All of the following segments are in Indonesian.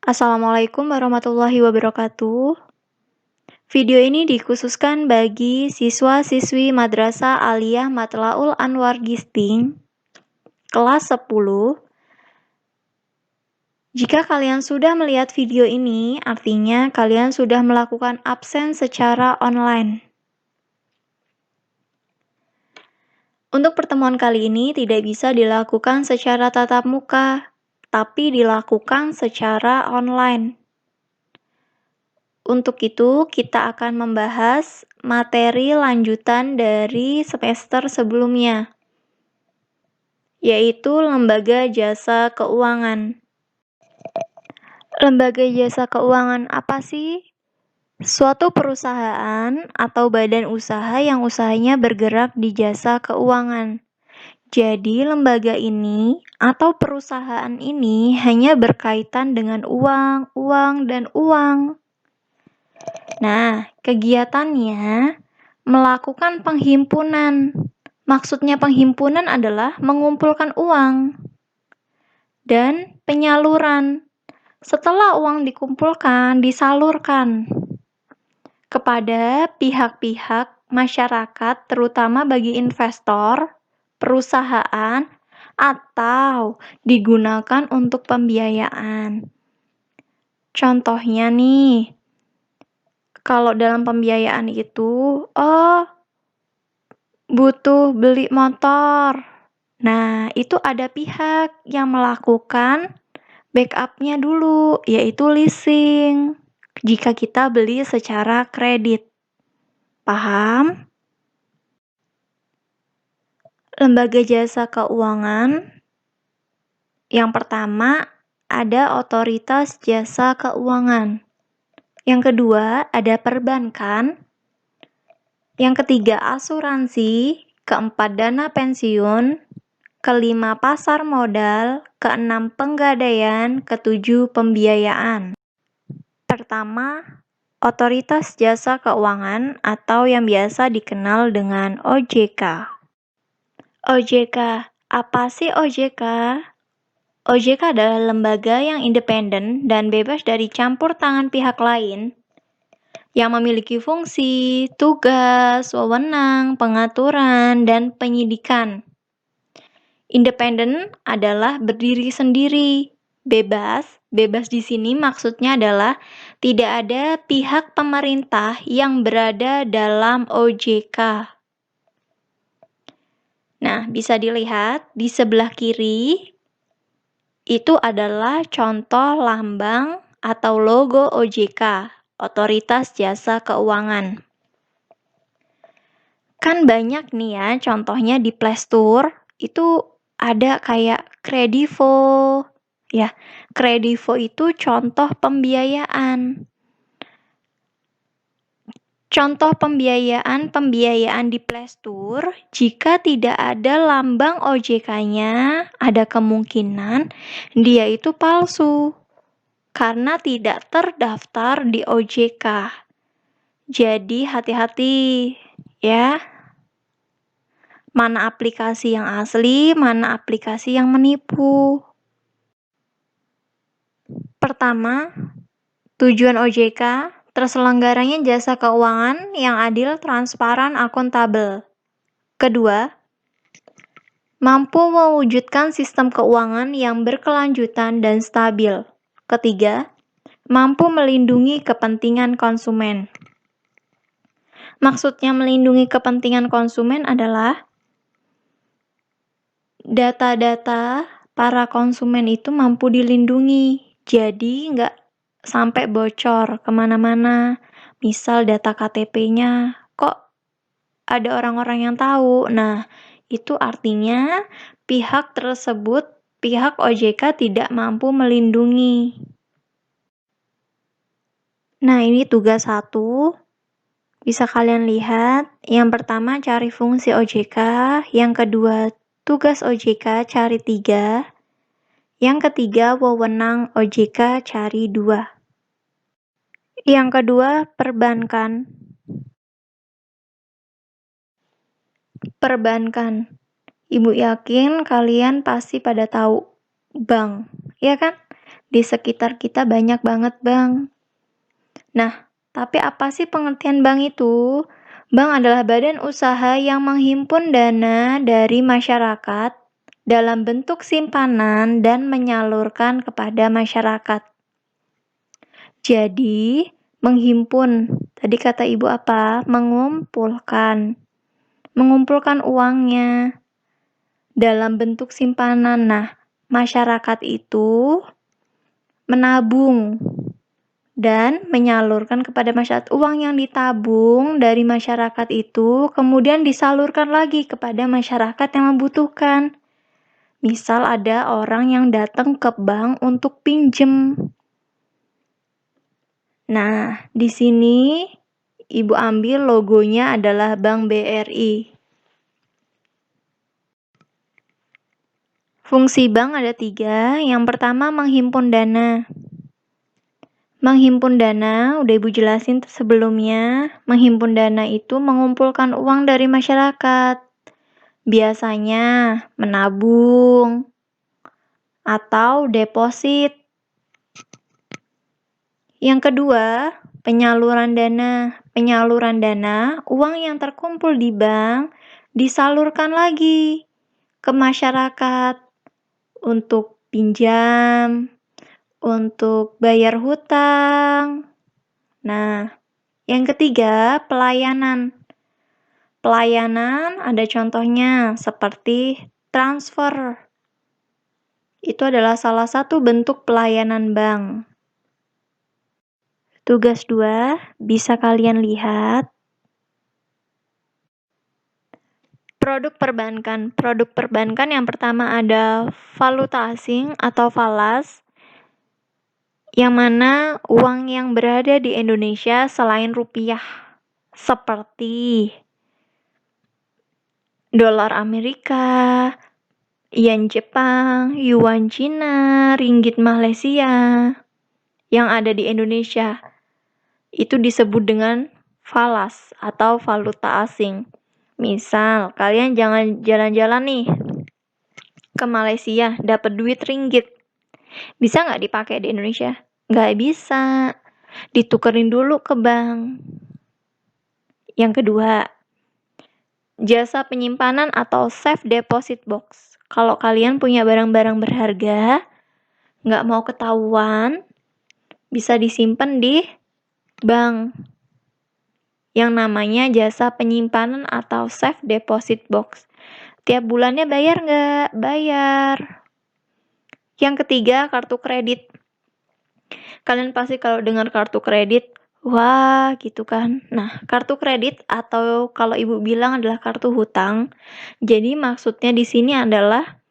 Assalamualaikum warahmatullahi wabarakatuh. Video ini dikhususkan bagi siswa-siswi Madrasah Aliyah Matlaul Anwar Gisting, kelas 10. Jika kalian sudah melihat video ini, artinya kalian sudah melakukan absen secara online. Untuk pertemuan kali ini tidak bisa dilakukan secara tatap muka, tapi dilakukan secara online. Untuk itu, kita akan membahas materi lanjutan dari semester sebelumnya, yaitu Lembaga Jasa Keuangan. Lembaga jasa keuangan apa sih? Suatu perusahaan atau badan usaha yang usahanya bergerak di jasa keuangan. Jadi, lembaga ini atau perusahaan ini hanya berkaitan dengan uang, dan uang. Nah, kegiatannya melakukan penghimpunan. Maksudnya penghimpunan adalah mengumpulkan uang. Dan penyaluran. Setelah uang dikumpulkan, disalurkan kepada pihak-pihak masyarakat, terutama bagi investor, perusahaan, atau digunakan untuk pembiayaan. Contohnya nih, kalau dalam pembiayaan itu, butuh beli motor. Nah, itu ada pihak yang melakukan backup-nya dulu, yaitu leasing. Jika kita beli secara kredit. Paham? Lembaga jasa keuangan. Yang pertama, ada otoritas jasa keuangan. Yang kedua, ada perbankan. Yang ketiga, asuransi. Keempat, dana pensiun. Kelima, pasar modal. Keenam, penggadaian. Ketujuh, pembiayaan. Pertama, otoritas jasa keuangan atau yang biasa dikenal dengan OJK. OJK, apa sih OJK? OJK adalah lembaga yang independen dan bebas dari campur tangan pihak lain yang memiliki fungsi, tugas, wewenang, pengaturan, dan penyidikan. Independen adalah berdiri sendiri, bebas. Bebas di sini maksudnya adalah tidak ada pihak pemerintah yang berada dalam OJK. Nah, bisa dilihat di sebelah kiri itu adalah contoh lambang atau logo OJK, Otoritas Jasa Keuangan. Kan banyak nih ya, contohnya di Play Store itu ada kayak Kredivo. Ya, Kredivo itu contoh pembiayaan. Contoh pembiayaan di Play Store, jika tidak ada lambang OJK-nya, ada kemungkinan dia itu palsu karena tidak terdaftar di OJK. Jadi hati-hati ya. Mana aplikasi yang asli, mana aplikasi yang menipu. Pertama, tujuan OJK, terselenggaranya jasa keuangan yang adil, transparan, akuntabel. Kedua, mampu mewujudkan sistem keuangan yang berkelanjutan dan stabil. Ketiga, mampu melindungi kepentingan konsumen. Maksudnya melindungi kepentingan konsumen adalah data-data para konsumen itu mampu dilindungi. Jadi nggak sampai bocor kemana-mana. Misal data KTP-nya, kok ada orang-orang yang tahu. Nah, itu artinya pihak tersebut, pihak OJK tidak mampu melindungi. Nah, ini tugas 1. Bisa kalian lihat. Yang pertama, cari fungsi OJK. Yang kedua, tugas OJK, cari 3. Yang ketiga, wewenang OJK, cari 2. Yang kedua, perbankan. Perbankan. Ibu yakin kalian pasti pada tahu bank, ya kan? Di sekitar kita banyak banget bank. Nah, tapi apa sih pengertian bank itu? Bank adalah badan usaha yang menghimpun dana dari masyarakat dalam bentuk simpanan dan menyalurkan kepada masyarakat. Jadi, menghimpun. Tadi kata Ibu apa? Mengumpulkan uangnya dalam bentuk simpanan. Nah, masyarakat itu menabung dan menyalurkan kepada masyarakat. Uang yang ditabung dari masyarakat itu kemudian disalurkan lagi kepada masyarakat yang membutuhkan. Misal ada orang yang datang ke bank untuk pinjem. Nah, di sini Ibu ambil logonya adalah Bank BRI. Fungsi bank ada 3. Yang pertama, menghimpun dana. Menghimpun dana, udah Ibu jelasin sebelumnya. Menghimpun dana itu mengumpulkan uang dari masyarakat. Biasanya menabung atau deposit. Yang kedua, penyaluran dana. Penyaluran dana, uang yang terkumpul di bank disalurkan lagi ke masyarakat untuk pinjam, untuk bayar hutang. Nah, yang ketiga, pelayanan. Pelayanan ada contohnya seperti transfer. Itu adalah salah satu bentuk pelayanan bank. Tugas 2, bisa kalian lihat. Produk perbankan. Produk perbankan yang pertama ada valuta asing atau falas, yang mana uang yang berada di Indonesia selain rupiah, seperti dolar Amerika, yen Jepang, yuan Cina, ringgit Malaysia, yang ada di Indonesia. Itu disebut dengan falas atau valuta asing. Misal, kalian jangan jalan-jalan nih ke Malaysia, dapat duit ringgit. Bisa nggak dipakai di Indonesia? Nggak bisa. Ditukerin dulu ke bank. Yang kedua, jasa penyimpanan atau safe deposit box. Kalau kalian punya barang-barang berharga, nggak mau ketahuan, bisa disimpan di bank yang namanya jasa penyimpanan atau safe deposit box. Tiap bulannya bayar nggak? Bayar. Yang ketiga, kartu kredit. Kalian pasti kalau dengar kartu kredit, wah gitu kan. Nah, kartu kredit atau kalau Ibu bilang adalah kartu hutang. Jadi maksudnya di sini adalah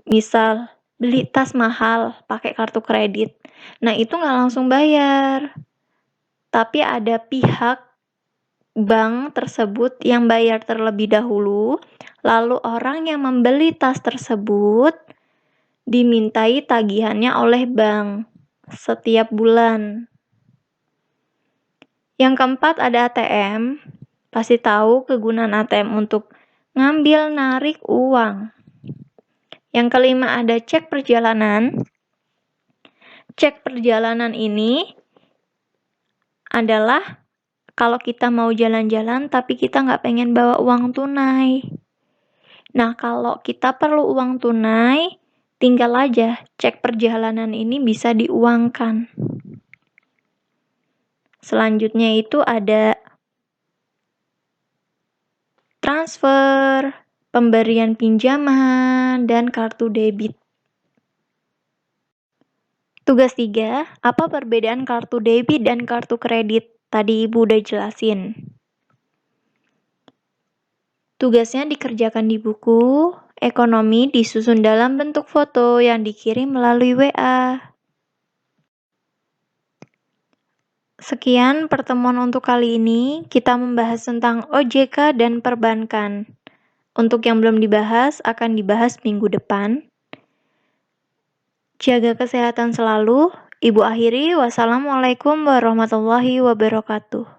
misal beli tas mahal pakai kartu kredit. Nah, itu nggak langsung bayar. Tapi ada pihak bank tersebut yang bayar terlebih dahulu, lalu orang yang membeli tas tersebut dimintai tagihannya oleh bank setiap bulan. Yang keempat ada ATM. Pasti tahu kegunaan ATM untuk ngambil narik uang. Yang kelima ada cek perjalanan. Cek perjalanan ini adalah kalau kita mau jalan-jalan tapi kita nggak pengen bawa uang tunai. Nah, kalau kita perlu uang tunai, tinggal aja cek perjalanan ini bisa diuangkan. Selanjutnya itu ada transfer, pemberian pinjaman, dan kartu debit. Tugas 3, apa perbedaan kartu debit dan kartu kredit? Tadi Ibu udah jelasin. Tugasnya dikerjakan di buku, ekonomi disusun dalam bentuk foto yang dikirim melalui WA. Sekian pertemuan untuk kali ini, kita membahas tentang OJK dan perbankan. Untuk yang belum dibahas, akan dibahas minggu depan. Jaga kesehatan selalu. Ibu akhiri, wassalamualaikum warahmatullahi wabarakatuh.